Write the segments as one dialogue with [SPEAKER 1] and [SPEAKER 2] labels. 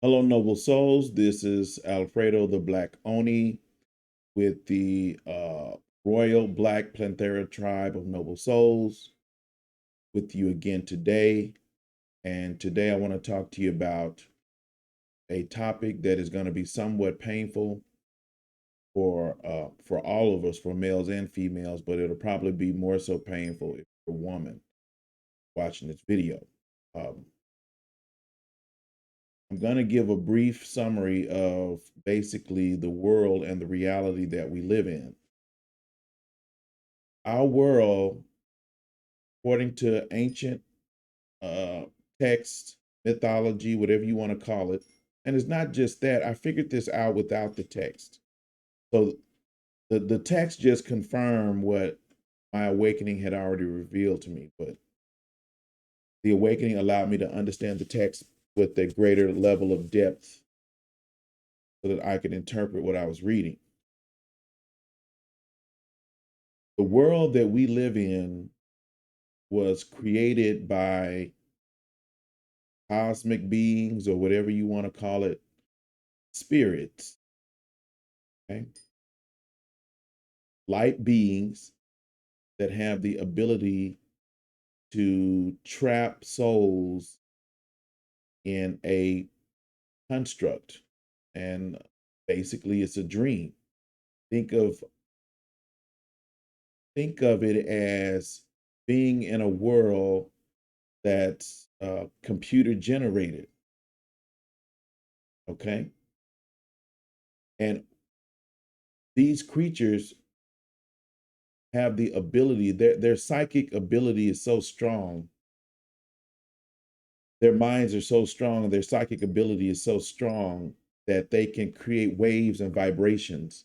[SPEAKER 1] Hello, noble souls. This is Alfredo the Black Oni with the Royal Black PANTHERA tribe of noble souls with you again today. And today I want to talk to you about a topic that is going to be somewhat painful for all of us, for males and females, but it'll probably be more so painful if you're a woman watching this video. Um, I'm going to give a brief summary of basically the world and the reality that we live in. Our world, according to ancient uh, texts, mythology, whatever you want to call it, and it's not just that, I figured this out without the text. So the text just confirmed what my awakening had already revealed to me, but the awakening allowed me to understand the text with a greater level of depth so that I could interpret what I was reading. The world that we live in was created by cosmic beings, or whatever you want to call it, spirits, okay? Light beings that have the ability to trap souls in a construct. And basically it's a dream. Think of think of it as being in a world that's computer generated, okay? And these creatures have the ability, their psychic ability is so strong, their minds are so strong, their psychic ability is so strong that they can create waves and vibrations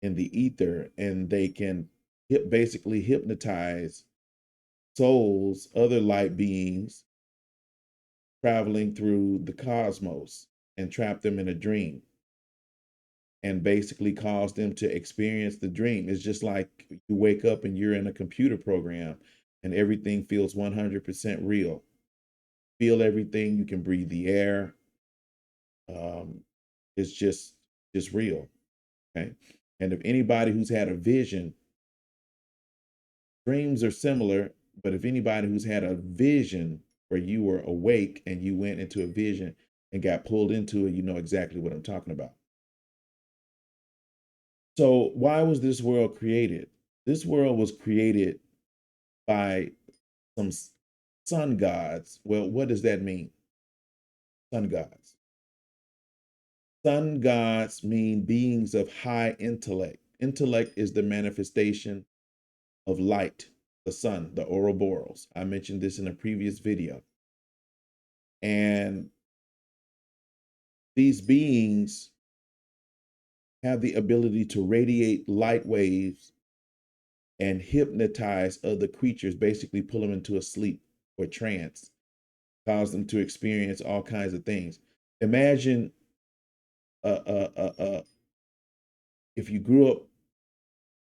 [SPEAKER 1] in the ether, and they can basically hypnotize souls, other light beings traveling through the cosmos, and trap them in a dream and basically cause them to experience the dream. It's just like you wake up and you're in a computer program and everything feels 100% real. Feel everything, you can breathe the air. Um, it's just real, okay? And if anybody who's had a vision, dreams are similar, but if anybody who's had a vision where you were awake and you went into a vision and got pulled into it, you know exactly what I'm talking about. So, why was this world created? This world was created by some sun gods. Well, what does that mean? Sun gods. Sun gods mean beings of high intellect. Intellect is the manifestation of light, the sun, the Ouroboros. I mentioned this in a previous video. And these beings have the ability to radiate light waves and hypnotize other creatures, basically pull them into a sleep or trance, cause them to experience all kinds of things. Imagine uh, uh, uh, uh, if you grew up,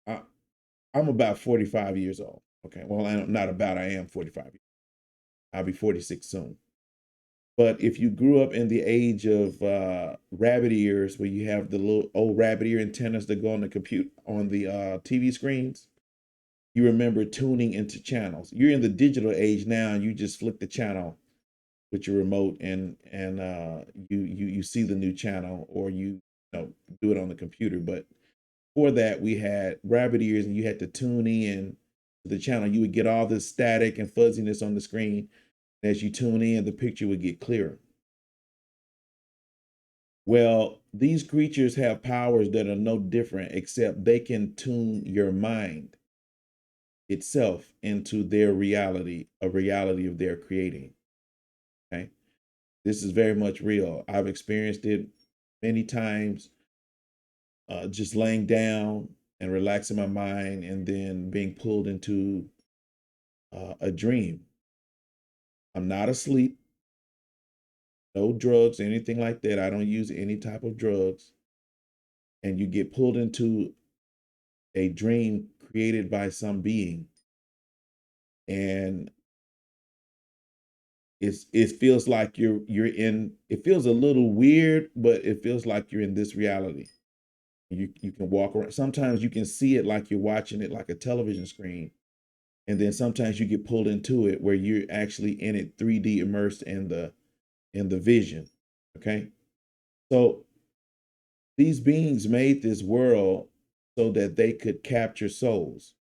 [SPEAKER 1] I, I'm about 45 years old. Okay, well, I'm not about, I am 45. I'll be 46 soon. But if you grew up in the age of rabbit ears, where you have the little old rabbit ear antennas that go on the TV screens, you remember tuning into channels. You're in the digital age now, and you just flick the channel with your remote, and you see the new channel, or you know do it on the computer. But for that, we had rabbit ears, and you had to tune in to the channel. You would get all this static and fuzziness on the screen. As you tune in, the picture would get clearer. Well, these creatures have powers that are no different, except they can tune your mind itself into their reality, a reality of their creating. Okay. This is very much real. I've experienced it many times, just laying down and relaxing my mind and then being pulled into a dream. I'm not asleep, no drugs, anything like that. I don't use any type of drugs. And you get pulled into a dream created by some being. And it feels like you're in, it feels a little weird, but it feels like you're in this reality. You can walk around. Sometimes you can see it like you're watching it like a television screen. And then sometimes you get pulled into it where you're actually in it 3D immersed in the vision. Okay. So these beings made this world so that they could capture souls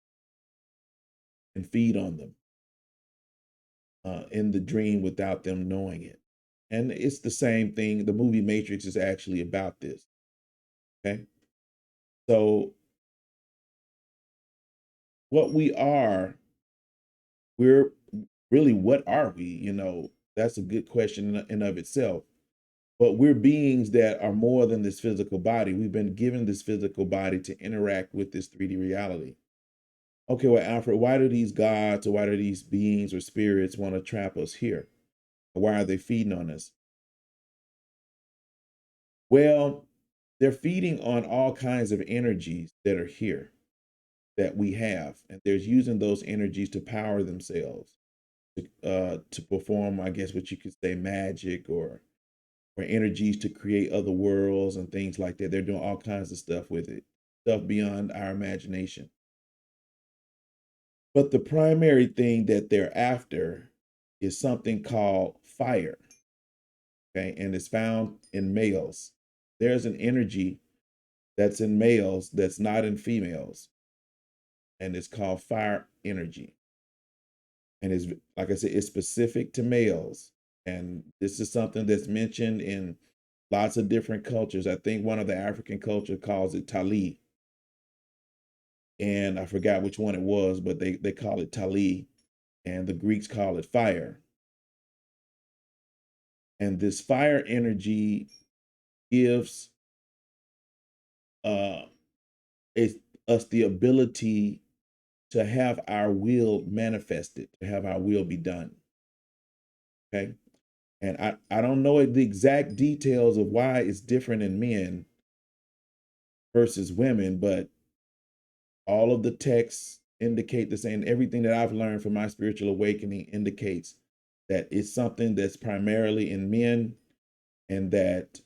[SPEAKER 1] and feed on them in the dream without them knowing it. And it's the same thing. The movie Matrix is actually about this. Okay. So what we are, we're really, what are we? That's a good question in and of itself. But we're beings that are more than this physical body. We've been given this physical body to interact with this 3D reality. Okay, well, Alfred, why do these gods or why do these beings or spirits want to trap us here? Why are they feeding on us? Well, they're feeding on all kinds of energies that are here that we have, and they're using those energies to power themselves to perform, I guess, what you could say, magic or energies to create other worlds and things like that. They're doing all kinds of stuff with it, stuff beyond our imagination. But the primary thing that they're after is something called fire. Okay. And it's found in males. There's an energy that's in males that's not in females. And it's called fire energy. And it's, like I said, it's specific to males. And this is something that's mentioned in lots of different cultures. I think one of the African culture calls it Tali. And I forgot which one it was, but they call it Tali. And the Greeks call it fire. And this fire energy gives uh, us the ability to have our will manifested, to have our will be done. Okay. And I don't know the exact details of why it's different in men versus women, but all of the texts indicate the same. Everything that I've learned from my spiritual awakening indicates that it's something that's primarily in men and that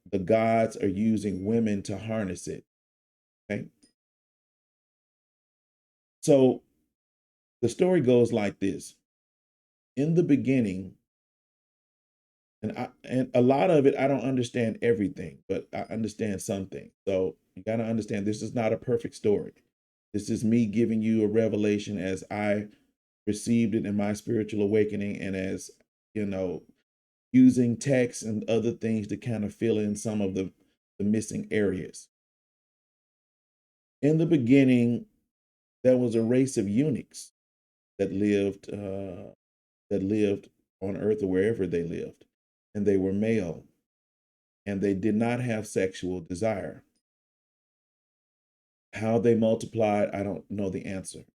[SPEAKER 1] the gods are using women to harness it. Okay. So the story goes like this. In the beginning, and a lot of it, I don't understand everything, but I understand something. So you got to understand this is not a perfect story. This is me giving you a revelation as I received it in my spiritual awakening and as, using text and other things to kind of fill in some of the missing areas. In the beginning, there was a race of eunuchs that lived on earth or wherever they lived, and they were male, and they did not have sexual desire. How they multiplied, I don't know the answer,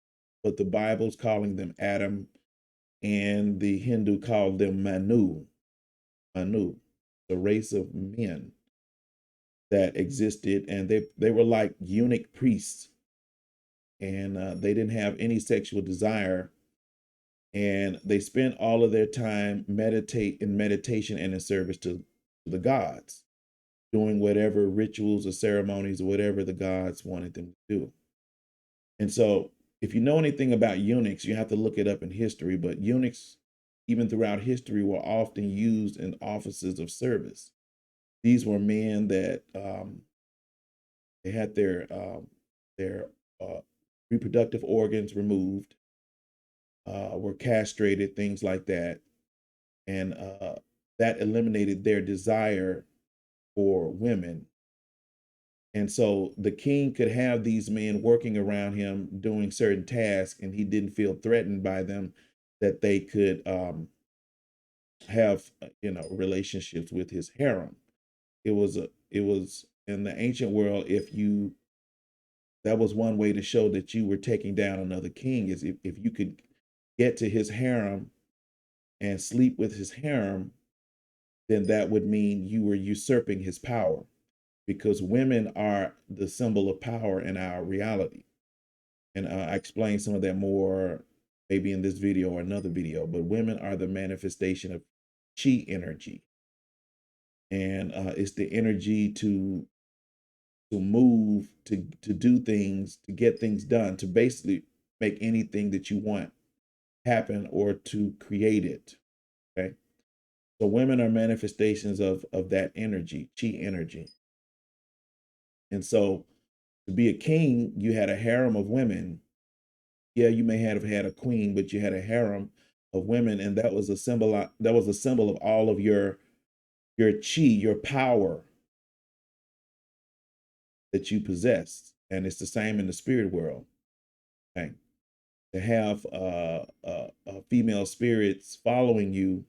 [SPEAKER 1] but the Bible's calling them Adam, and the Hindu called them Manu, the race of men that existed, and they were like eunuch priests, and they didn't have any sexual desire, and they spent all of their time meditation and in service to the gods, doing whatever rituals or ceremonies or whatever the gods wanted them to do. And so, if you know anything about eunuchs, you have to look it up in history, but eunuchs, even throughout history, were often used in offices of service. These were men that they had their reproductive organs removed, were castrated, things like that, and that eliminated their desire for women. And so the king could have these men working around him doing certain tasks, and he didn't feel threatened by them, that they could have relationships with his harem. It was in the ancient world, if you that was one way to show that you were taking down another king, is if you could get to his harem and sleep with his harem, then that would mean you were usurping his power, because women are the symbol of power in our reality. And I explain some of that more maybe in this video or another video, but women are the manifestation of chi energy. And it's the energy to move, to do things, to get things done, to basically make anything that you want happen or to create it. Okay. So women are manifestations of that energy, chi energy. And so to be a king, you had a harem of women. Yeah, you may have had a queen, but you had a harem of women, and that was a symbol. That was a symbol of all of your chi, your power that you possessed, and it's the same in the spirit world. Okay, to have female spirits following you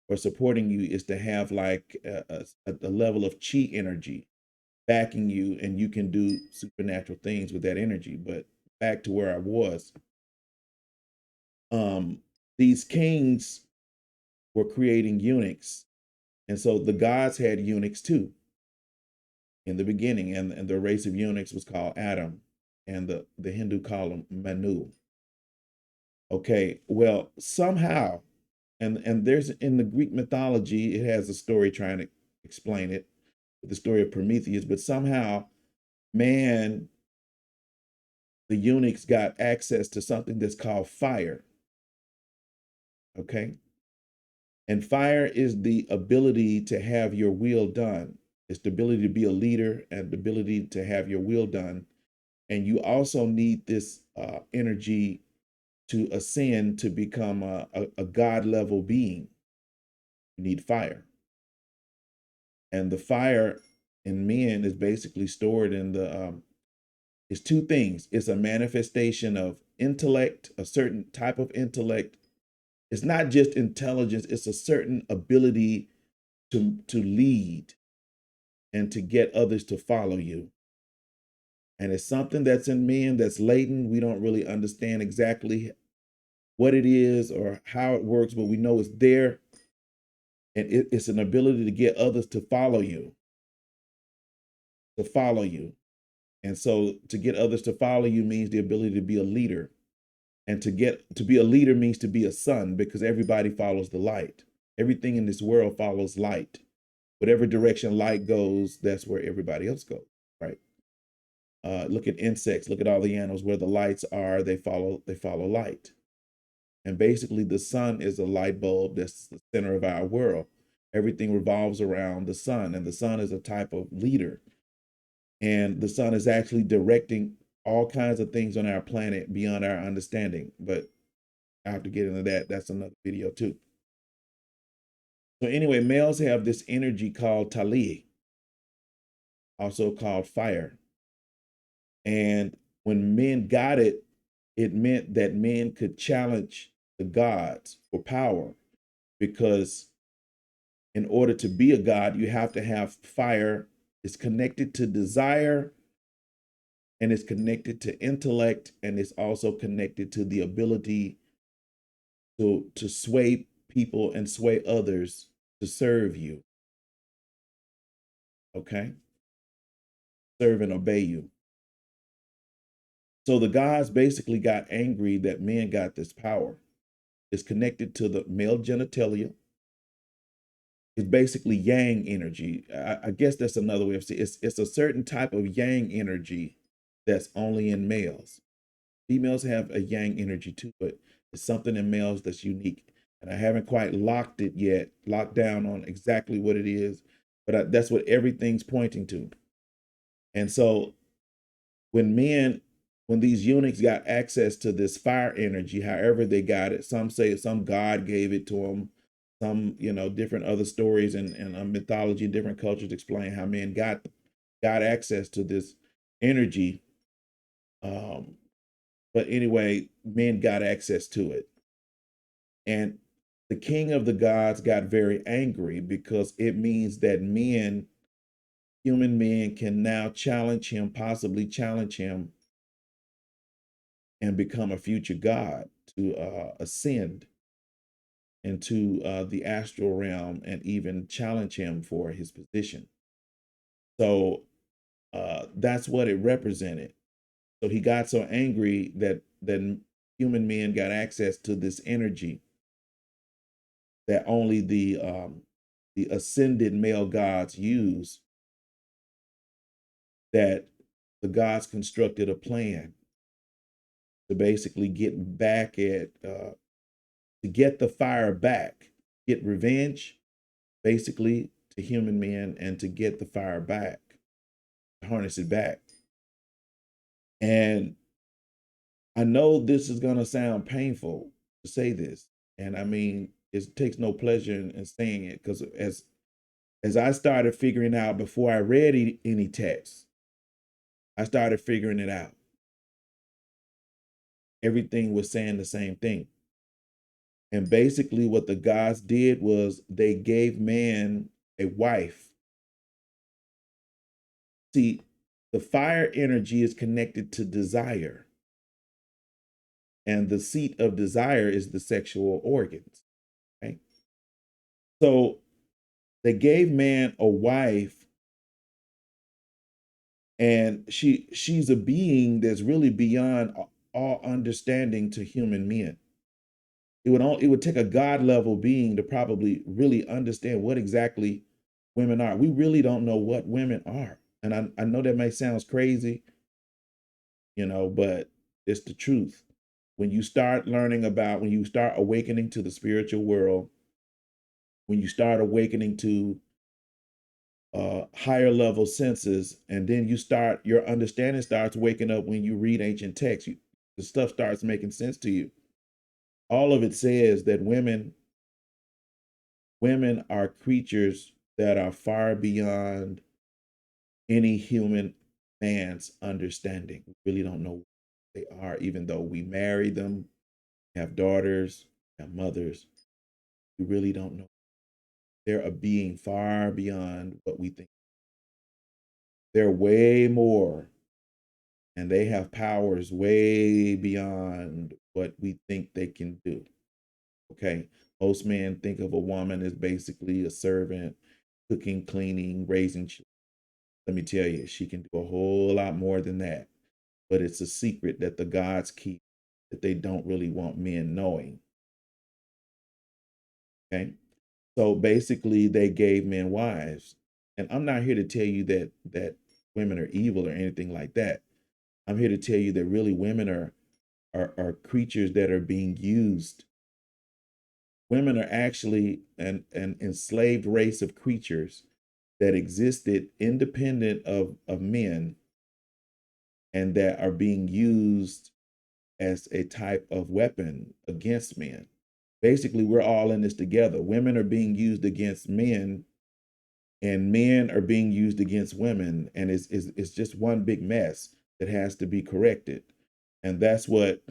[SPEAKER 1] or supporting you is to have like a level of chi energy backing you, and you can do supernatural things with that energy. But back to where I was, these kings were creating eunuchs, and so the gods had eunuchs too in the beginning, and the race of eunuchs was called Adam, and the Hindu called him Manu. Okay, well, somehow, and there's in the Greek mythology, it has a story trying to explain it, the story of Prometheus, but somehow man, the eunuchs got access to something that's called fire. Okay. And fire is the ability to have your will done. It's the ability to be a leader and the ability to have your will done. And you also need this energy to ascend to become a God level being. You need fire. And the fire in men is basically stored in it's two things. It's a manifestation of intellect, a certain type of intellect. It's not just intelligence, it's a certain ability to lead and to get others to follow you. And it's something that's in men that's latent. We don't really understand exactly what it is or how it works, but we know it's there. And it's an ability to get others to follow you, to follow you. And so to get others to follow you means the ability to be a leader. And to be a leader means to be a son, because everybody follows the light. Everything in this world follows light. Whatever direction light goes, that's where everybody else goes, right? Look at insects, look at all the animals, where the lights are, they follow light. And basically the sun is a light bulb that's the center of our world. Everything revolves around the sun, and the sun is a type of leader. And the sun is actually directing all kinds of things on our planet beyond our understanding. But I have to get into that. That's another video too. So anyway, males have this energy called tali, also called fire. And when men got it, it meant that men could challenge the gods for power, because in order to be a god, you have to have fire. It's connected to desire, and it's connected to intellect, and it's also connected to the ability to sway people and sway others to serve you. Okay? Serve and obey you. So the gods basically got angry that men got this power. It's connected to the male genitalia. It's basically yang energy. I guess that's another way of saying it. It's a certain type of yang energy that's only in males. Females have a yang energy too, but it's something in males that's unique. And I haven't quite locked it yet, locked down on exactly what it is, but that's what everything's pointing to. And so when these eunuchs got access to this fire energy, however they got it, some say some God gave it to them, some, different other stories and mythology, different cultures explain how men got access to this energy. But anyway, men got access to it. And the king of the gods got very angry, because it means that human men can now possibly challenge him and become a future god, to ascend into the astral realm and even challenge him for his position. So that's what it represented. So he got so angry that human men got access to this energy that only the ascended male gods use, that the gods constructed a plan to basically get back at, to get the fire back, get revenge, basically, to human men, and to get the fire back, to harness it back. And I know this is going to sound painful to say this. And I mean, it takes no pleasure in saying it, because as I started figuring out before I read any text, I started figuring it out. Everything was saying the same thing. And basically what the gods did was they gave man a wife. See, the fire energy is connected to desire. And the seat of desire is the sexual organs. Okay? So they gave man a wife, and she's a being that's really beyond all understanding to human men. It would take a God level being to probably really understand what exactly women are. We really don't know what women are. And I know that may sound crazy, but it's the truth. When you start learning about, when you start awakening to the spiritual world, when you start awakening to higher level senses, and then your understanding starts waking up when you read ancient texts, the stuff starts making sense to you. All of it says that women are creatures that are far beyond any human man's understanding. We really don't know what they are, even though we marry them, have daughters, have mothers. We really don't know. They're a being far beyond what we think. They're way more, and they have powers way beyond what we think they can do. Okay. Most men think of a woman as basically a servant, cooking, cleaning, raising children. Let me tell you, she can do a whole lot more than that. But it's a secret that the gods keep, that they don't really want men knowing. Okay. So basically they gave men wives. And I'm not here to tell you that women are evil or anything like that. I'm here to tell you that really women are creatures that are being used. Women are actually an enslaved race of creatures that existed independent of men, and that are being used as a type of weapon against men. Basically, we're all in this together. Women are being used against men, and men are being used against women. And it's just one big mess that has to be corrected. And that's what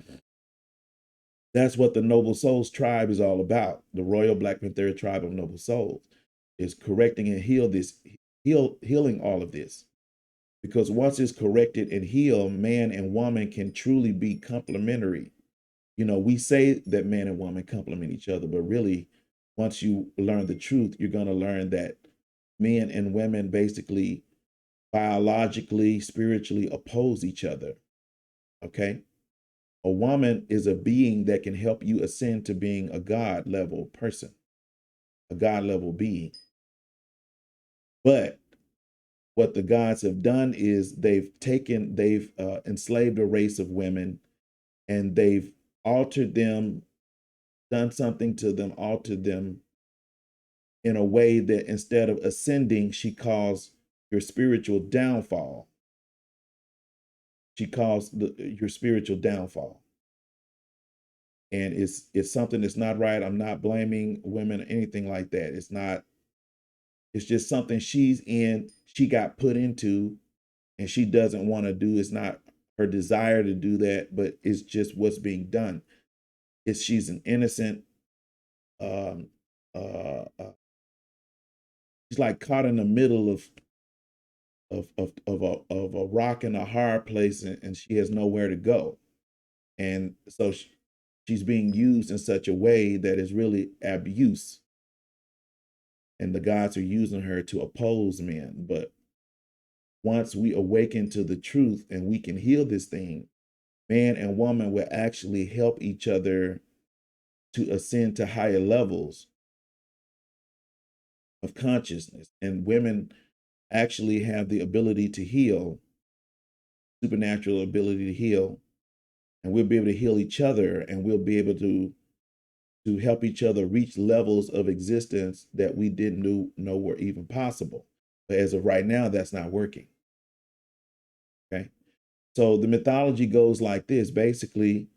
[SPEAKER 1] the Noble Souls tribe is all about. The Royal Black PANTHERA tribe of Noble Souls is correcting and healing all of this. Because once it's corrected and healed, man and woman can truly be complementary. We say that man and woman complement each other, but really, once you learn the truth, you're going to learn that men and women basically biologically, spiritually oppose each other. Okay? A woman is a being that can help you ascend to being a God level person, a God level being. But what the gods have done is they've enslaved a race of women, and they've altered them, done something to them, altered them in a way that instead of ascending, she calls your spiritual downfall. She calls your spiritual downfall. And it's something that's not right. I'm not blaming women or anything like that. It's just something she got put into, and she doesn't want to do. It's not her desire to do that, but it's just what's being done. She's an innocent, um, she's like caught in the middle of a rock and a hard place, and she has nowhere to go. And so she's being used in such a way that is really abuse. And the gods are using her to oppose men. But once we awaken to the truth and we can heal this thing, man and woman will actually help each other to ascend to higher levels of consciousness. And women actually have the ability to heal, supernatural ability to heal, and we'll be able to heal each other, and we'll be able to help each other reach levels of existence that we didn't know were even possible. But as of right now, that's not working. Okay. So the mythology goes like this. Basically,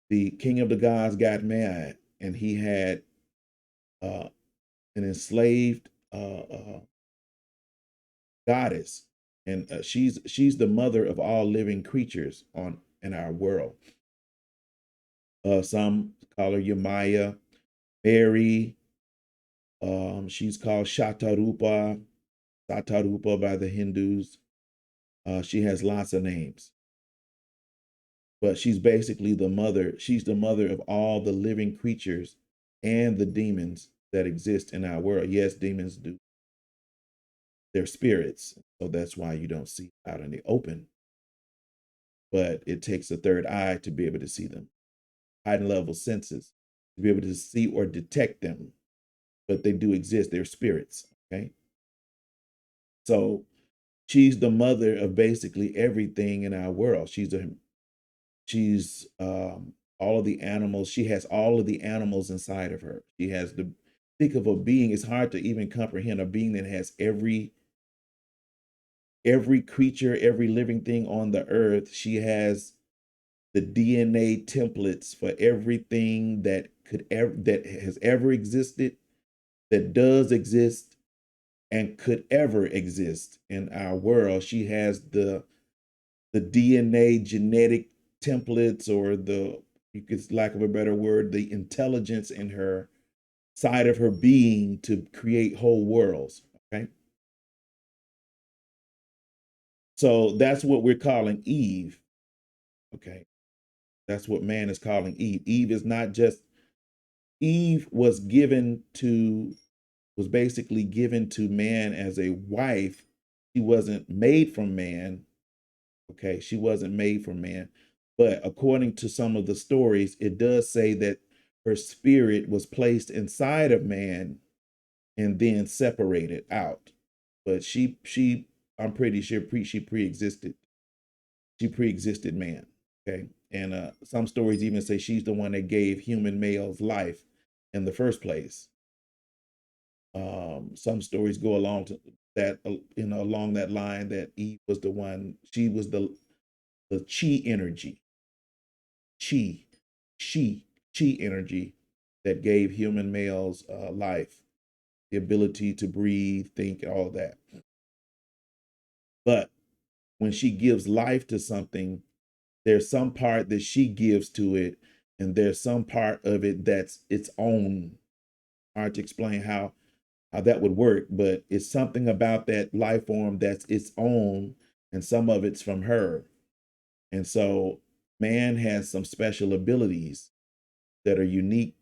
[SPEAKER 1] the king of the gods got mad, and he had an enslaved goddess, and she's the mother of all living creatures in our world. Some call her Yamaya, Mary. She's called Shatarupa by the Hindus. She has lots of names, but she's basically the mother. She's the mother of all the living creatures and the demons that exist in our world. Yes, demons do. They're spirits, so that's why you don't see out in the open. But it takes a third eye to be able to see them, heightened level senses to be able to see or detect them. But they do exist. They're spirits. Okay, so she's the mother of basically everything in our world. She's all of the animals. She has all of the animals inside of her. She has the think of a being. It's hard to even comprehend a being that has every creature, every living thing on the earth. She has the DNA templates for everything that that has ever existed, that does exist, and could ever exist in our world. She has the DNA genetic templates, or the, you could, lack of a better word, the intelligence in her side of her being to create whole worlds. Okay. So that's what we're calling Eve. Okay. That's what man is calling Eve. Eve is not just, Eve was basically given to man as a wife. She wasn't made from man. Okay, she wasn't made from man. But according to some of the stories, it does say that her spirit was placed inside of man and then separated out. But I'm pretty sure she pre-existed. She pre-existed man. Okay. And some stories even say she's the one that gave human males life in the first place. Some stories go along to that, along that line, that Eve was the one. She was the chi energy, chi, chi, chi energy that gave human males life, the ability to breathe, think, all that. But when she gives life to something, there's some part that she gives to it, and there's some part of it that's its own. Hard to explain how that would work, but it's something about that life form that's its own, and some of it's from her. And so man has some special abilities that are unique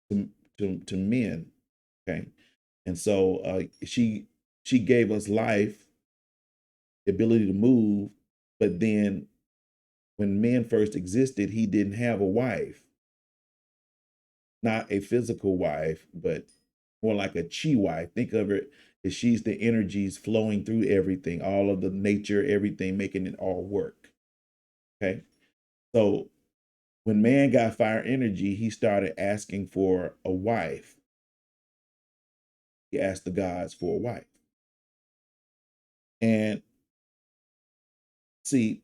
[SPEAKER 1] to men. Okay. And so she gave us life, the ability to move, but then when men first existed, he didn't have a wife, not a physical wife, but more like a chi wife. Think of it as she's the energies flowing through everything, all of the nature, everything, making it all work. Okay. So when man got fire energy, he started asking for a wife. He asked the gods for a wife. And see,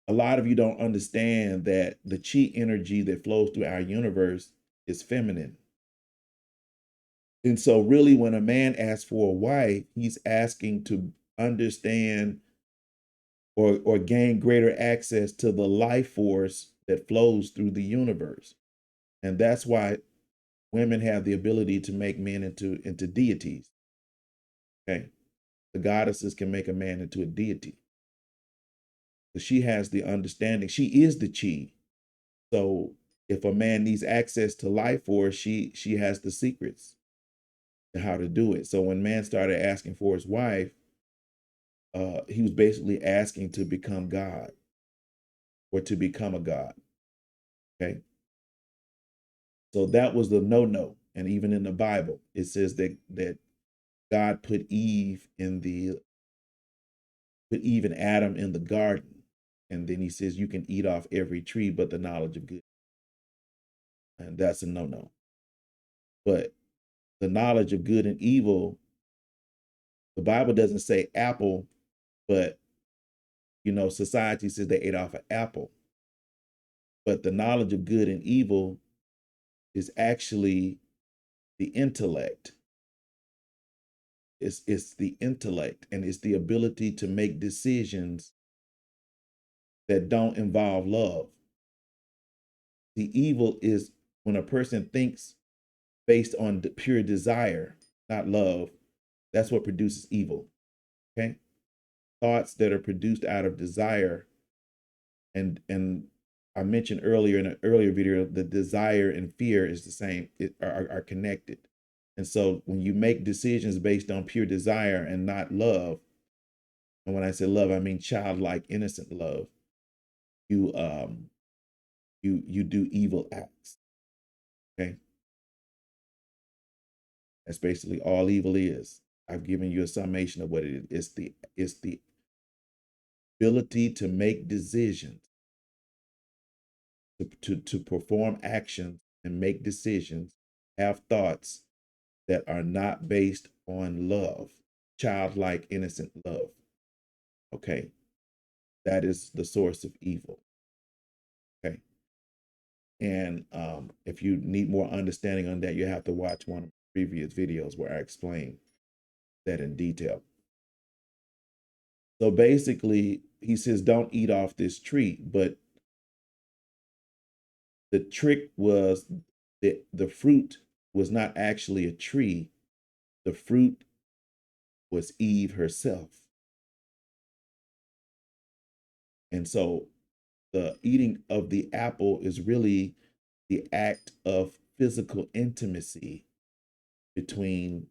[SPEAKER 1] a lot of you don't understand that the chi energy that flows through our universe is feminine. And so really, when a man asks for a wife, he's asking to understand or gain greater access to the life force that flows through the universe. And that's why women have the ability to make men into deities. Okay. The goddesses can make a man into a deity. So she has the understanding. She is the chi. So if a man needs access to life force, she has the secrets to how to do it. So when man started asking for his wife, he was basically asking to become God. or to become a god. Okay. So that was the no-no. And even in the Bible, it says that God put Eve and Adam in the garden. And then he says you can eat off every tree but the knowledge of good. And that's a no-no. But the knowledge of good and evil, the Bible doesn't say apple, but society says they ate off an apple. But the knowledge of good and evil is actually the intellect. It's the intellect, and it's the ability to make decisions that don't involve love. The evil is when a person thinks based on the pure desire, not love. That's what produces evil. Okay? Thoughts that are produced out of desire, and I mentioned earlier in an earlier video, the desire and fear is the same, are connected. And so when you make decisions based on pure desire and not love, and when I say love, I mean childlike, innocent love, you do evil acts. Okay? That's basically all evil is. I've given you a summation of what it is. It's the ability to make decisions, to perform actions and make decisions, have thoughts that are not based on love, childlike, innocent love. Okay. That is the source of evil. Okay. And if you need more understanding on that, you have to watch one of the previous videos where I explain that in detail. So basically, he says, don't eat off this tree. But the trick was that the fruit was not actually a tree. The fruit was Eve herself. And so the eating of the apple is really the act of physical intimacy between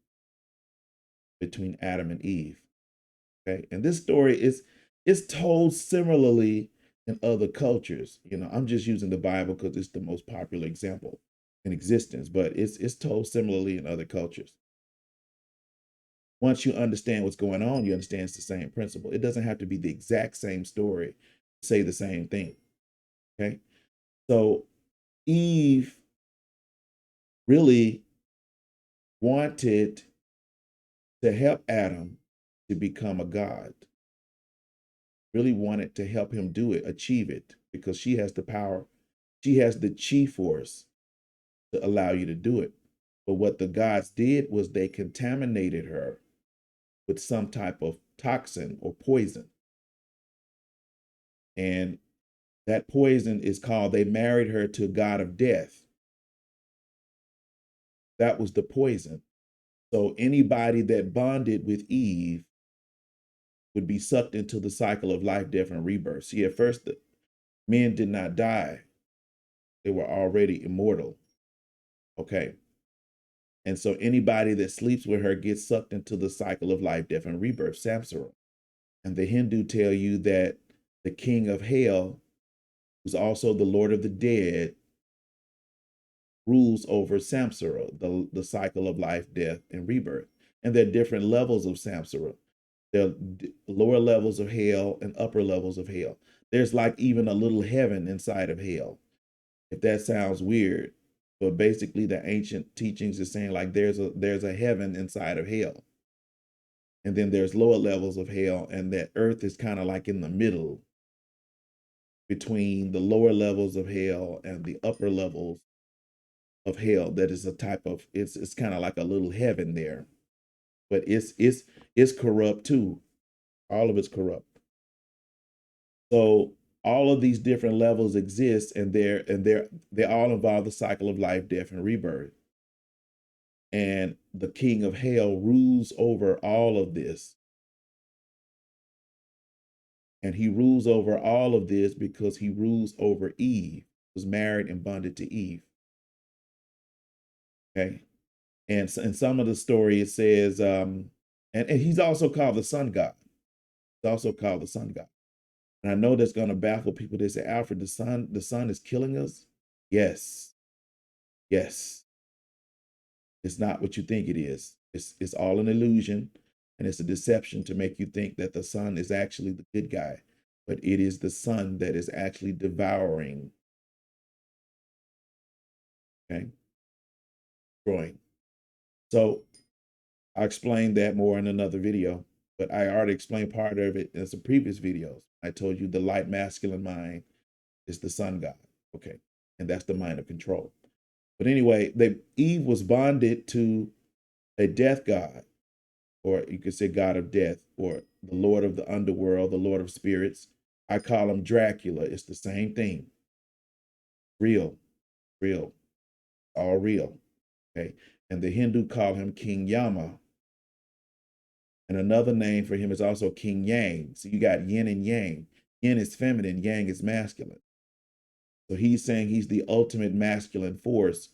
[SPEAKER 1] Adam and Eve. Okay. And this story is told similarly in other cultures. I'm just using the Bible because it's the most popular example in existence, but it's told similarly in other cultures. Once you understand what's going on, you understand it's the same principle. It doesn't have to be the exact same story, say the same thing. Okay. So Eve really wanted to help Adam to become a god, really wanted to help him do it, achieve it, because she has the power, she has the chi force to allow you to do it. But what the gods did was they contaminated her with some type of toxin or poison. And that poison is called, they married her to a god of death. That was the poison. So anybody that bonded with Eve would be sucked into the cycle of life, death, and rebirth. See, at first, the men did not die. They were already immortal. Okay. And so anybody that sleeps with her gets sucked into the cycle of life, death, and rebirth, samsara. And the Hindu tell you that the king of hell, who's also the lord of the dead, rules over samsara, the cycle of life, death, and rebirth. And there are different levels of samsara. There are lower levels of hell and upper levels of hell. There's like even a little heaven inside of hell, if that sounds weird. But basically the ancient teachings is saying like there's a heaven inside of hell. And then there's lower levels of hell, and that earth is kind of like in the middle between the lower levels of hell and the upper levels of hell. That is a type of, it's kind of like a little heaven there. But it's corrupt too. All of it's corrupt. So all of these different levels exist, and they all involve the cycle of life, death, and rebirth. And the king of hell rules over all of this. And he rules over all of this because he rules over Eve, was married and bonded to Eve. Okay. And in some of the story, it says, and he's also called the sun god. He's also called the sun god. And I know that's going to baffle people. They say, Alfred, the sun is killing us. Yes, yes. It's not what you think it is. It's all an illusion, and it's a deception to make you think that the sun is actually the good guy, but it is the sun that is actually devouring, okay, destroying. So I'll explain that more in another video, but I already explained part of it in some previous videos. I told you the light masculine mind is the sun god, okay, and that's the mind of control. But anyway, Eve was bonded to a death god, or you could say god of death, or the lord of the underworld, the lord of spirits. I call him Dracula. It's the same thing. Real, real, all real. Okay. And the Hindu call him King Yama. And another name for him is also King Yang. So you got yin and yang. Yin is feminine, yang is masculine. So he's saying he's the ultimate masculine force,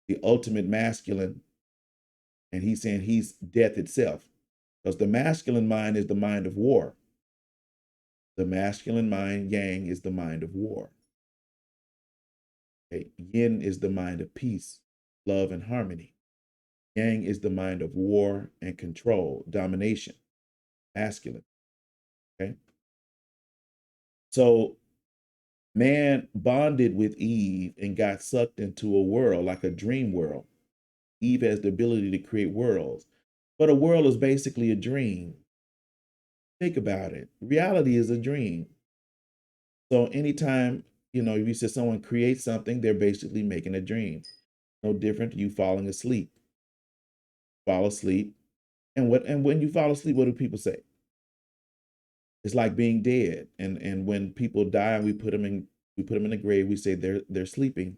[SPEAKER 1] the ultimate masculine, and he's saying he's death itself. Because the masculine mind is the mind of war. The masculine mind, yang, is the mind of war. Okay? Yin is the mind of peace, love, and harmony. Yang is the mind of war and control, domination, masculine. Okay? So man bonded with Eve and got sucked into a world, like a dream world. Eve has the ability to create worlds, but a world is basically a dream. Think about it. Reality is a dream. So anytime, if you say someone creates something, they're basically making a dream. No different you falling asleep. Fall asleep. And when you fall asleep, what do people say? It's like being dead. And when people die and we put them in the grave, we say they're sleeping.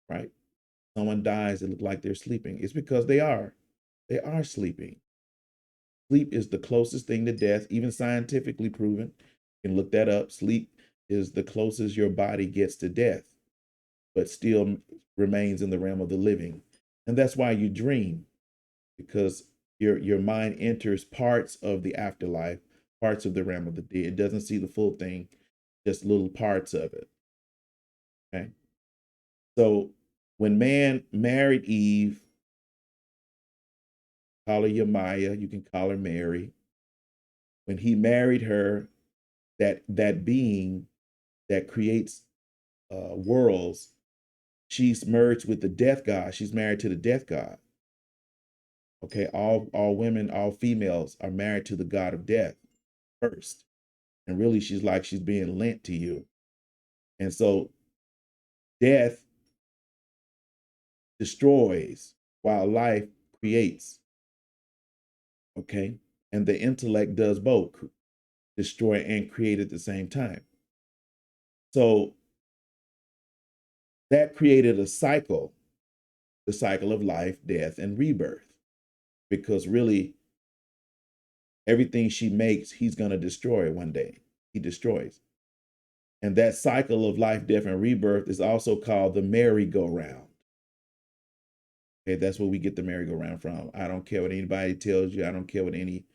[SPEAKER 1] Right? Someone dies, it looks like they're sleeping. It's because they are. They are sleeping. Sleep is the closest thing to death, even scientifically proven. You can look that up. Sleep is the closest your body gets to death, but still remains in the realm of the living. And that's why you dream, because your mind enters parts of the afterlife, parts of the realm of the dead. It doesn't see the full thing, just little parts of it. Okay. So when man married Eve, call her Yemaya, you can call her Mary. When he married her, that being that creates worlds, she's merged with the death god. She's married to the death god. Okay, all women, all females are married to the god of death first. And really she's being lent to you. And so death destroys while life creates. Okay? And the intellect does both, destroy and create at the same time. So that created a cycle, the cycle of life, death, and rebirth. Because really, everything she makes, he's going to destroy one day. He destroys. And that cycle of life, death, and rebirth is also called the merry-go-round. Okay, that's where we get the merry-go-round from. I don't care what anybody tells you. I don't care what any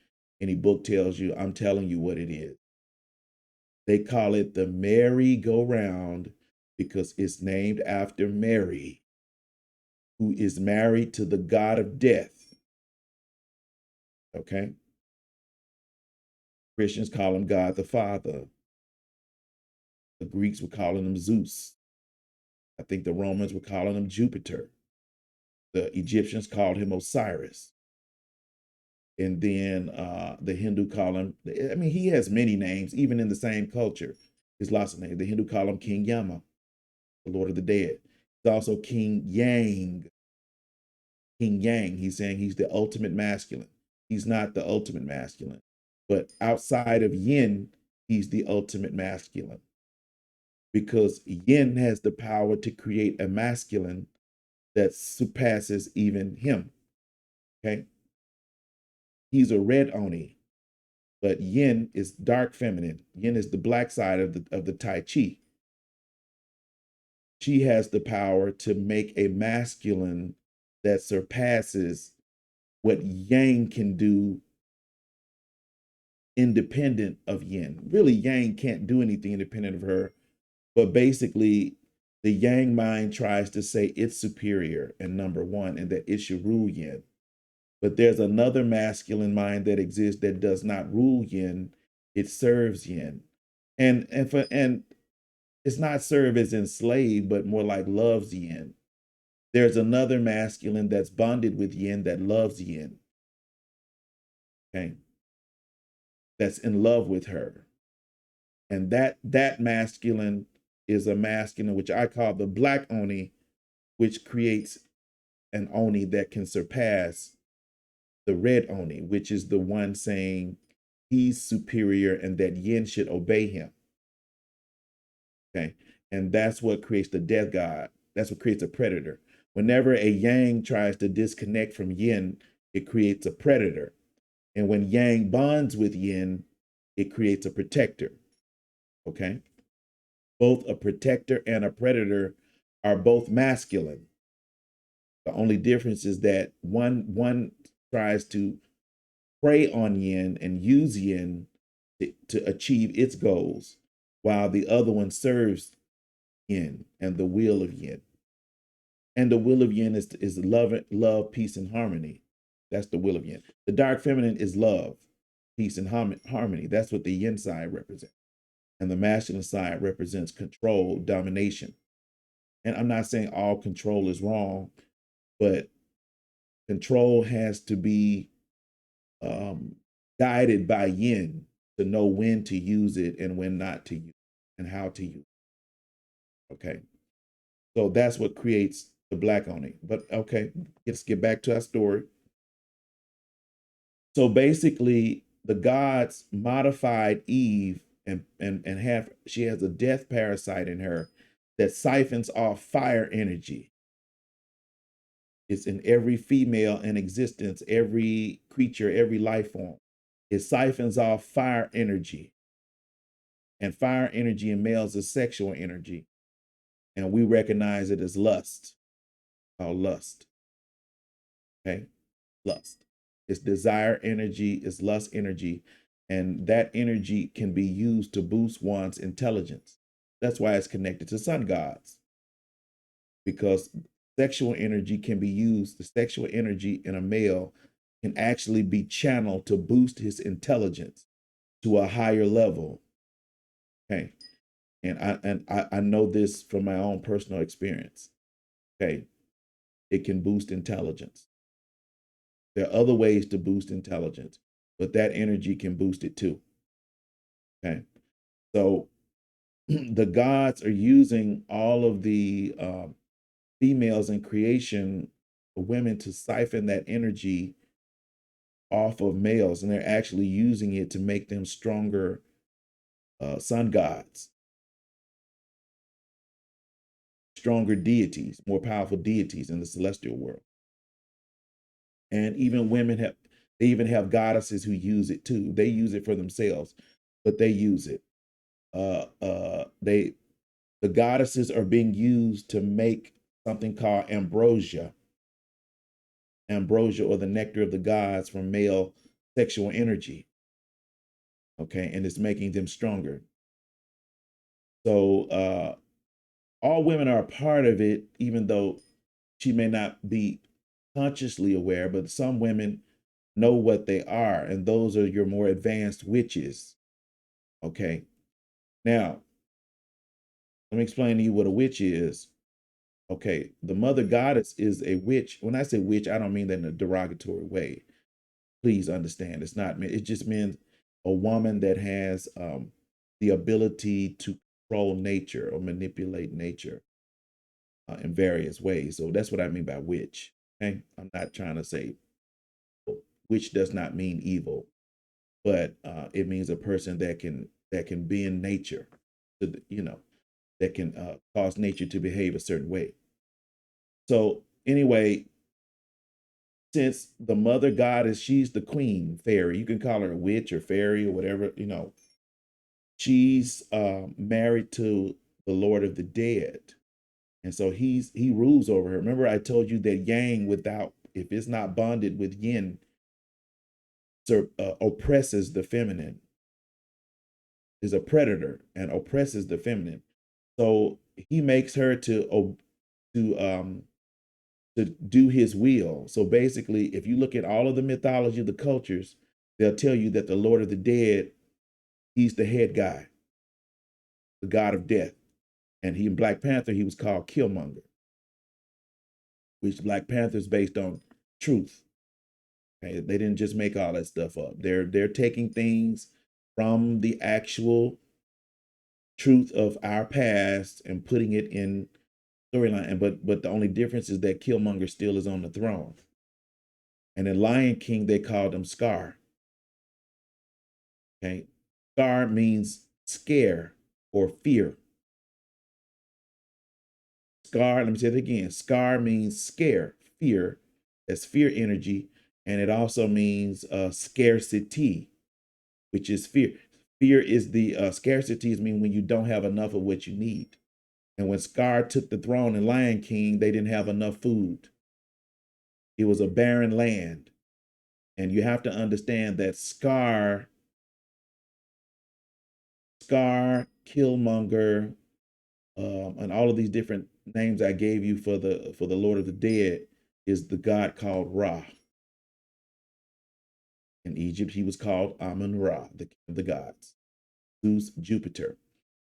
[SPEAKER 1] book tells you. I'm telling you what it is. They call it the merry-go-round because it's named after Mary, who is married to the god of death. Okay? Christians call him God the Father. The Greeks were calling him Zeus. I think the Romans were calling him Jupiter. The Egyptians called him Osiris. And then the Hindu call him, he has many names, even in the same culture. There's lots of names. The Hindu call him King Yama, the Lord of the Dead. He's also King Yang. King Yang, he's saying he's the ultimate masculine. He's not the ultimate masculine. But outside of Yin, he's the ultimate masculine. Because Yin has the power to create a masculine that surpasses even him. Okay? He's a red Oni, but Yin is dark feminine. Yin is the black side of the Tai Chi. She has the power to make a masculine that surpasses what Yang can do independent of yin. Really, yang can't do anything independent of her, but basically the yang mind tries to say it's superior and number one and that it should rule yin. But there's another masculine mind that exists that does not rule yin, it serves yin. And it's not serve as enslaved, but more like loves yin. There's another masculine that's bonded with yin that loves yin. Okay. That's in love with her. And that masculine is a masculine which I call the Black Oni, which creates an Oni that can surpass the Red Oni, which is the one saying he's superior and that yin should obey him. Okay. And that's what creates the death god. That's what creates a predator. Whenever a yang tries to disconnect from yin, it creates a predator. And when yang bonds with yin, it creates a protector. Okay. Both a protector and a predator are both masculine. The only difference is that one tries to prey on yin and use yin to achieve its goals, while the other one serves yin and the will of yin. And the will of yin is love, peace, and harmony. That's the will of yin. The dark feminine is love, peace, and harmony. That's what the yin side represents. And the masculine side represents control, domination. And I'm not saying all control is wrong, but control has to be guided by yin to know when to use it and when not to use it and how to use it. Okay. So that's what creates the Black Oni. But okay, let's get back to our story. So basically, the gods modified Eve and she has a death parasite in her that siphons off fire energy. It's in every female in existence, every creature, every life form. It siphons off fire energy. And fire energy in males is sexual energy. And we recognize it as lust, called lust. Okay? Lust. It's desire energy, it's lust energy. And that energy can be used to boost one's intelligence. That's why it's connected to sun gods. Because sexual energy can be used, the sexual energy in a male can actually be channeled to boost his intelligence to a higher level. Okay. And I know this from my own personal experience. Okay. It can boost intelligence. There are other ways to boost intelligence, but that energy can boost it too. Okay. So the gods are using all of the females in creation, women, to siphon that energy off of males, and they're actually using it to make them stronger sun gods, stronger deities, more powerful deities in the celestial world. And even women they even have goddesses who use it too. They use it for themselves, but they use it. The goddesses are being used to make something called ambrosia. Ambrosia, or the nectar of the gods, from male sexual energy. Okay, and it's making them stronger. So all women are a part of it, even though she may not be consciously aware, but some women know what they are, and those are your more advanced witches. Okay, now let me explain to you what a witch is. Okay, the mother goddess is a witch. When I say witch, I don't mean that in a derogatory way. Please understand, it's not. It just means a woman that has the ability to control nature or manipulate nature in various ways. So that's what I mean by witch. Okay, I'm not trying to say witch does not mean evil, but it means a person that can be in nature, that can cause nature to behave a certain way. So anyway, since the mother goddess, she's the queen fairy. You can call her a witch or fairy or whatever, she's married to the Lord of the Dead. And so he rules over her. Remember, I told you that yang, if it's not bonded with yin, oppresses the feminine. is a predator and oppresses the feminine. So he makes her to um to do his will. So basically, if you look at all of the mythology of the cultures, they'll tell you that the Lord of the Dead, he's the head guy, the god of death. And he in Black Panther, he was called Killmonger, which Black Panther is based on truth. Okay? They didn't just make all that stuff up. They're taking things from the actual truth of our past and putting it in storyline. And but the only difference is that Killmonger still is on the throne. And in Lion King, they called him Scar. Okay. Scar means scare or fear. Scar, let me say it again. Scar means scare, fear. That's fear energy. And it also means scarcity, which is fear. Fear is the scarcities mean when you don't have enough of what you need. And when Scar took the throne in Lion King, they didn't have enough food. It was a barren land. And you have to understand that Scar, Killmonger, and all of these different names I gave you for the Lord of the Dead is the god called Ra. In Egypt, he was called Amun-Ra, the king of the gods. Zeus, Jupiter.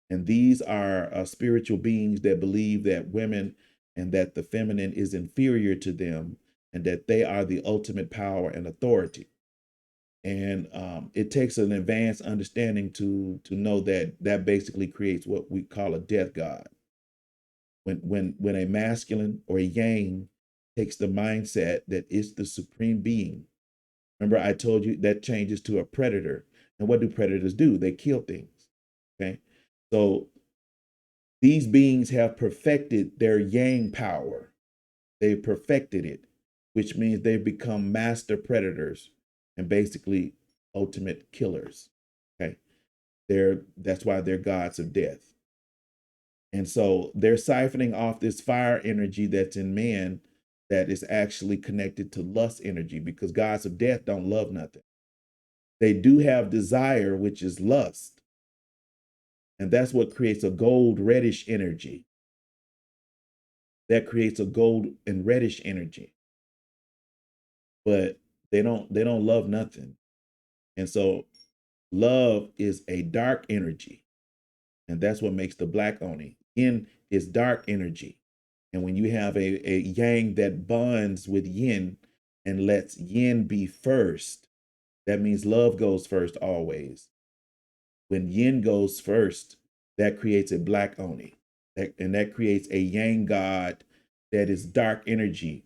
[SPEAKER 1] And these are spiritual beings that believe that women and that the feminine is inferior to them and that they are the ultimate power and authority. And it takes an advanced understanding to know that that basically creates what we call a death god. When a masculine or a yang takes the mindset that it's the supreme being. Remember, I told you that changes to a predator. And what do predators do? They kill things. Okay. So these beings have perfected their yang power. They perfected it, which means they've become master predators and basically ultimate killers. Okay. That's why they're gods of death. And so they're siphoning off this fire energy that's in men that is actually connected to lust energy because gods of death don't love nothing. They do have desire, which is lust. And that's what creates a gold reddish energy. That creates a gold and reddish energy. But they don't love nothing. And so love is a dark energy. And that's what makes the Black Oni. Yin is dark energy. And when you have a yang that bonds with yin and lets yin be first, that means love goes first always. When yin goes first, that creates a Black Oni. And that creates a yang god that is dark energy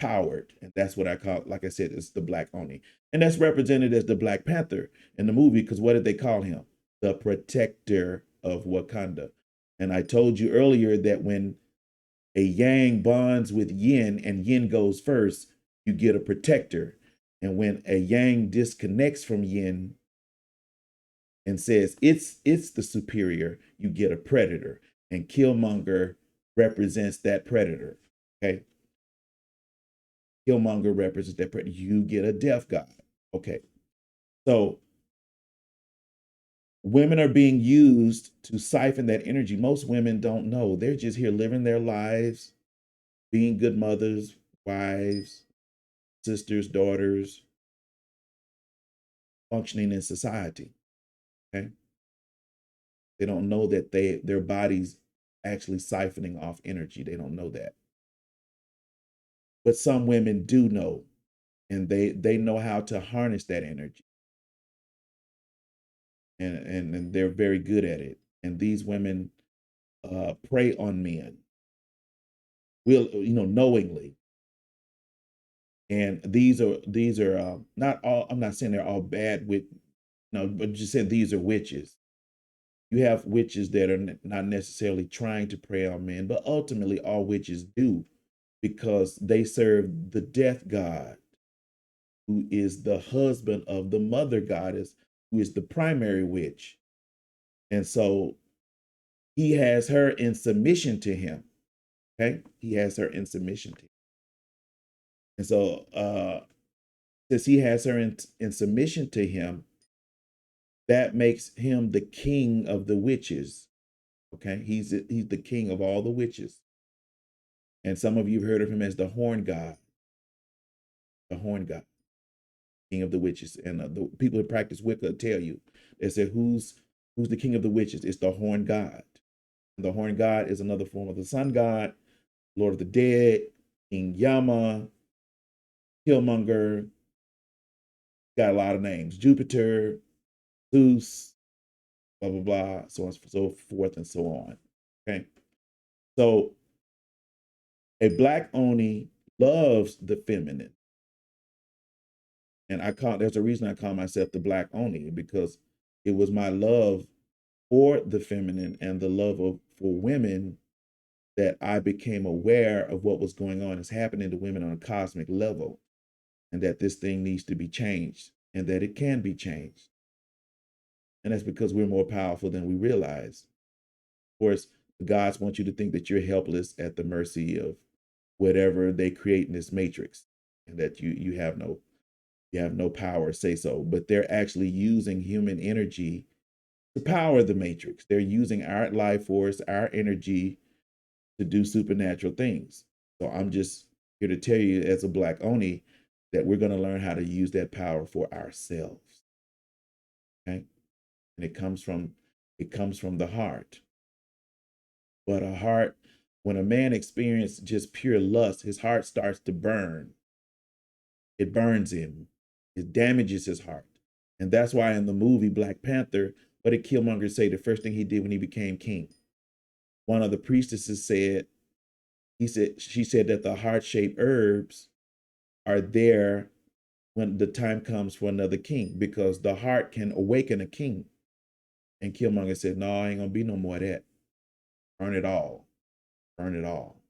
[SPEAKER 1] powered. And that's what I call, like I said, it's the Black Oni. And that's represented as the Black Panther in the movie, because what did they call him? The protector of Wakanda. And I told you earlier that when a yang bonds with yin and yin goes first, you get a protector. And when a yang disconnects from yin and says it's the superior, you get a predator. And Killmonger represents that predator. Okay. Killmonger represents that predator. You get a death god. Okay. So women are being used to siphon that energy. Most women don't know. They're just here living their lives, being good mothers, wives, sisters, daughters, functioning in society. Okay. They don't know that their bodies actually siphoning off energy. They don't know that. But some women do know, and they know how to harness that energy. And they're very good at it. And these women prey on men, knowingly. And these are not all. I'm not saying they're all bad but just saying these are witches. You have witches that are not necessarily trying to prey on men, but ultimately all witches do, because they serve the death god, who is the husband of the mother goddess, who is the primary witch. And so he has her in submission to him. Okay. He has her in submission to him. And so since he has her in submission to him, that makes him the king of the witches. Okay, he's the king of all the witches. And some of you have heard of him as the horn god, the horn god, king of the witches. And the people who practice Wicca tell you, they say, who's the king of the witches? It's the horn god. And the horn god is another form of the sun god, Lord of the Dead, King Yama, Killmonger, got a lot of names, Jupiter, Zeus, blah, blah, blah, so on, so forth and so on. Okay. So a Black Oni loves the feminine. And there's a reason I call myself the Black Oni, because it was my love for the feminine and the love for women that I became aware of what was going on, is happening to women on a cosmic level, and that this thing needs to be changed, and that it can be changed. And that's because we're more powerful than we realize. Of course, the gods want you to think that you're helpless at the mercy of whatever they create in this matrix, and that you have no power, say so. But they're actually using human energy to power the matrix. They're using our life force, our energy, to do supernatural things. So I'm just here to tell you, as a Black Oni, that we're going to learn how to use that power for ourselves. Okay? And it comes from the heart. But a heart, when a man experiences just pure lust, his heart starts to burn. It burns him. It damages his heart. And that's why in the movie Black Panther, what did Killmonger say the first thing he did when he became king? One of the priestesses said, she said that the heart-shaped herbs are there when the time comes for another king, because the heart can awaken a king. And Killmonger said, no, ain't gonna be no more of that. Burn it all. Burn it all.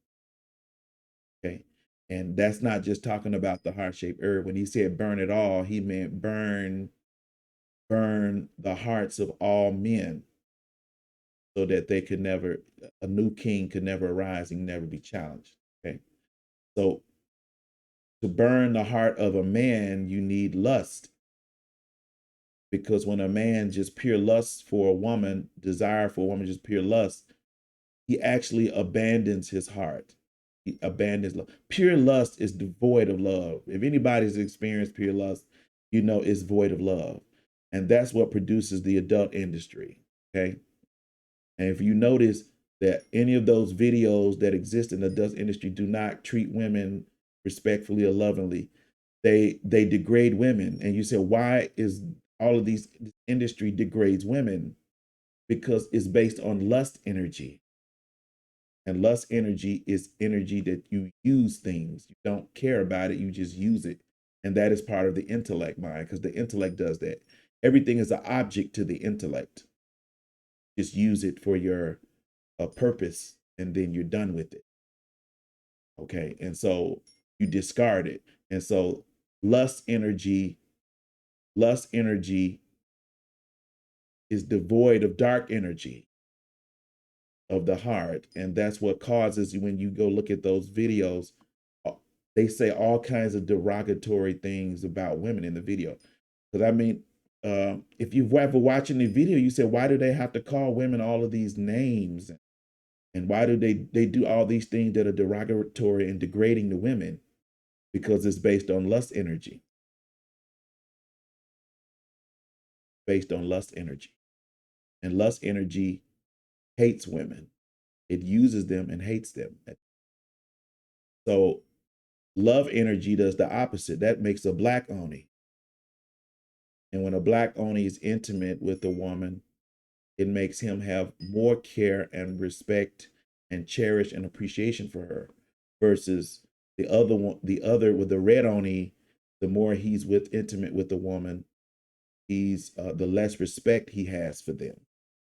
[SPEAKER 1] Okay. And that's not just talking about the heart-shaped herb. When he said burn it all, he meant burn the hearts of all men, so that they could never, a new king could never arise and never be challenged. Okay. So to burn the heart of a man, you need lust. Because when a man just pure lust for a woman, desire for a woman, just pure lust, he actually abandons his heart. He abandons love. Pure lust is devoid of love. If anybody's experienced pure lust, you know it's void of love. And that's what produces the adult industry. Okay. And if you notice that any of those videos that exist in the adult industry do not treat women respectfully or lovingly, they degrade women. And you say, why is all of this industry degrades women? Because it's based on lust energy. And lust energy is energy that you use things. You don't care about it, you just use it. And that is part of the intellect mind, because the intellect does that. Everything is an object to the intellect. Just use it for your purpose, and then you're done with it. Okay, and so you discard it. And so lust energy is devoid of dark energy of the heart. And that's what causes, when you go look at those videos, they say all kinds of derogatory things about women in the video. Because I mean, if you've ever watching the video, you say, why do they have to call women all of these names? And why do they do all these things that are derogatory and degrading to women? Because it's based on lust energy. Based on lust energy. And lust energy hates women. It uses them and hates them. So love energy does the opposite. That makes a Black Oni. And when a Black Oni is intimate with a woman, it makes him have more care and respect and cherish and appreciation for her, versus the other with the Red Oni. The more he's intimate with the woman, the less respect he has for them.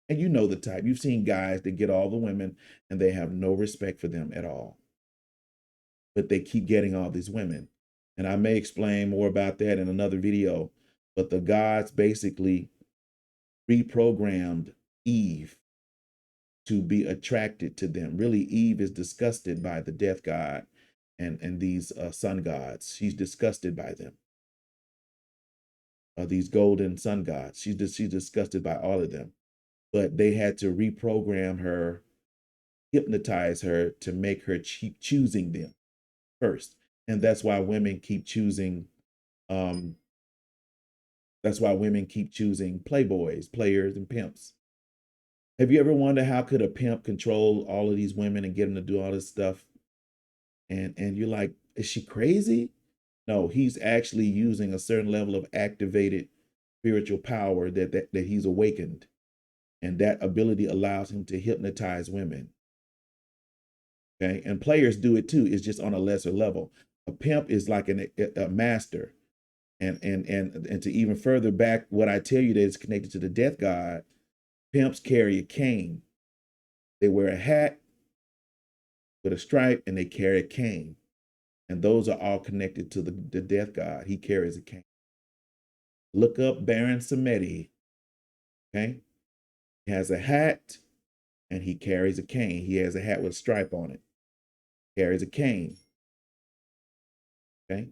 [SPEAKER 1] And you know the type. You've seen guys that get all the women and they have no respect for them at all. But they keep getting all these women. And I may explain more about that in another video. But the gods basically reprogrammed Eve to be attracted to them. Really, Eve is disgusted by the death god and these sun gods. She's disgusted by them. these golden sun gods. She's disgusted by all of them. But they had to reprogram her, hypnotize her to make her keep choosing them first. And that's why women keep choosing playboys, players, and pimps. Have you ever wondered how could a pimp control all of these women and get them to do all this stuff? And you're like, is she crazy? No, he's actually using a certain level of activated spiritual power that he's awakened. And that ability allows him to hypnotize women. Okay. And players do it too. It's just on a lesser level. A pimp is like a master. And to even further back what I tell you that is connected to the death god, pimps carry a cane. They wear a hat with a stripe and they carry a cane. And those are all connected to the death god. He carries a cane. Look up Baron Samedi. Okay. He has a hat and he carries a cane. He has a hat with a stripe on it. Carries a cane. Okay.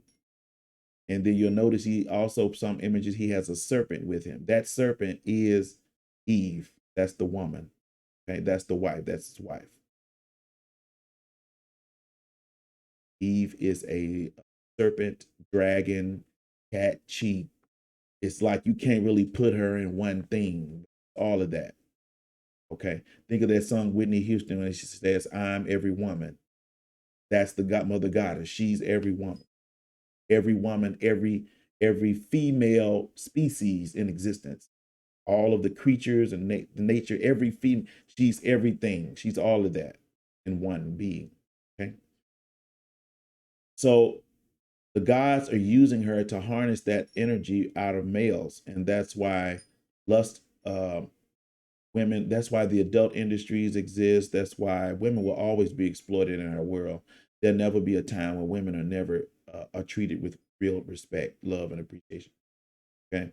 [SPEAKER 1] And then you'll notice he also, some images, he has a serpent with him. That serpent is Eve. That's the woman. Okay. That's the wife. That's his wife. Eve is a serpent, dragon, cat, cheat. It's like you can't really put her in one thing. All of that. Okay. Think of that song Whitney Houston when she says, I'm every woman. That's the mother goddess. She's every woman. Every woman, every female species in existence. All of the creatures and the nature, every female, she's everything. She's all of that in one being. Okay. So the gods are using her to harness that energy out of males. And that's why lust, women, that's why the adult industries exist. That's why women will always be exploited in our world. There'll never be a time when women are never are treated with real respect, love, and appreciation. Okay.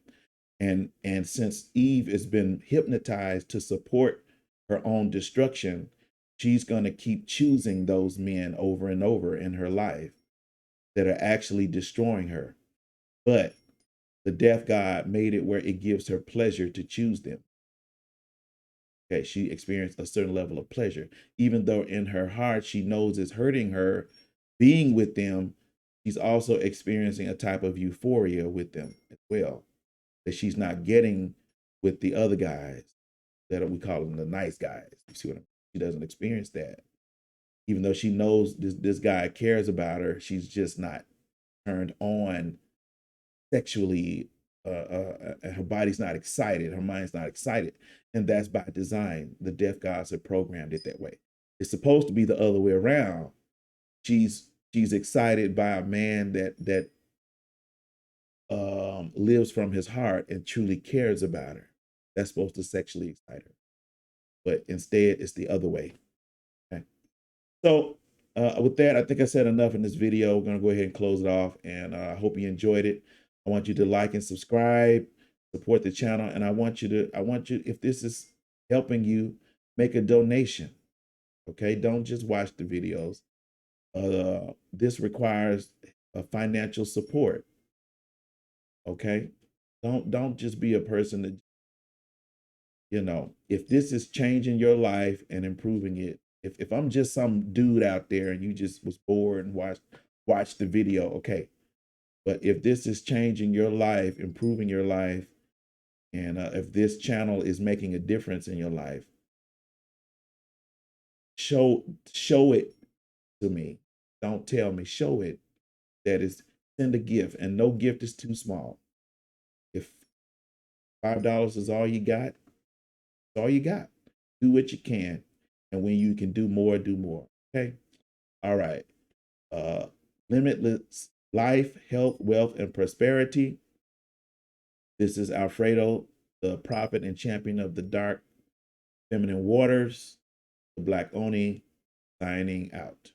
[SPEAKER 1] And since Eve has been hypnotized to support her own destruction, she's going to keep choosing those men over and over in her life that are actually destroying her. But the death god made it where it gives her pleasure to choose them. Okay, she experienced a certain level of pleasure, even though in her heart she knows it's hurting her being with them. She's also experiencing a type of euphoria with them as well that she's not getting with the other guys that we call them the nice guys. You see what I mean? She doesn't experience that. Even though she knows this guy cares about she's just not turned on sexually. Her body's not excited. Her mind's not excited. And that's by design. The death gods have programmed it that way. It's supposed to be the other way around. She's excited by a man that lives from his heart and truly cares about her. That's supposed to sexually excite her. But instead, it's the other way. Okay. So with that, I think I said enough in this video. We're going to go ahead and close it off. And I hope you enjoyed it. I want you to like and subscribe, support the channel. And I want you, if this is helping you, make a donation. Okay. Don't just watch the videos. This requires a financial support. Okay. Don't just be a person that, if this is changing your life and improving it, if I'm just some dude out there and you just was bored and watched the video, okay. But if this is changing your life, improving your life, and if this channel is making a difference in your life, show it to me. Don't tell me, show it. That is, send a gift, and no gift is too small. If $5 is all you got, that's all you got. Do what you can. And when you can do more, do more. Okay. All right. Limitless life, health, wealth, and prosperity. This is Alfredo, the prophet and champion of the dark feminine waters, the Black Oni, signing out.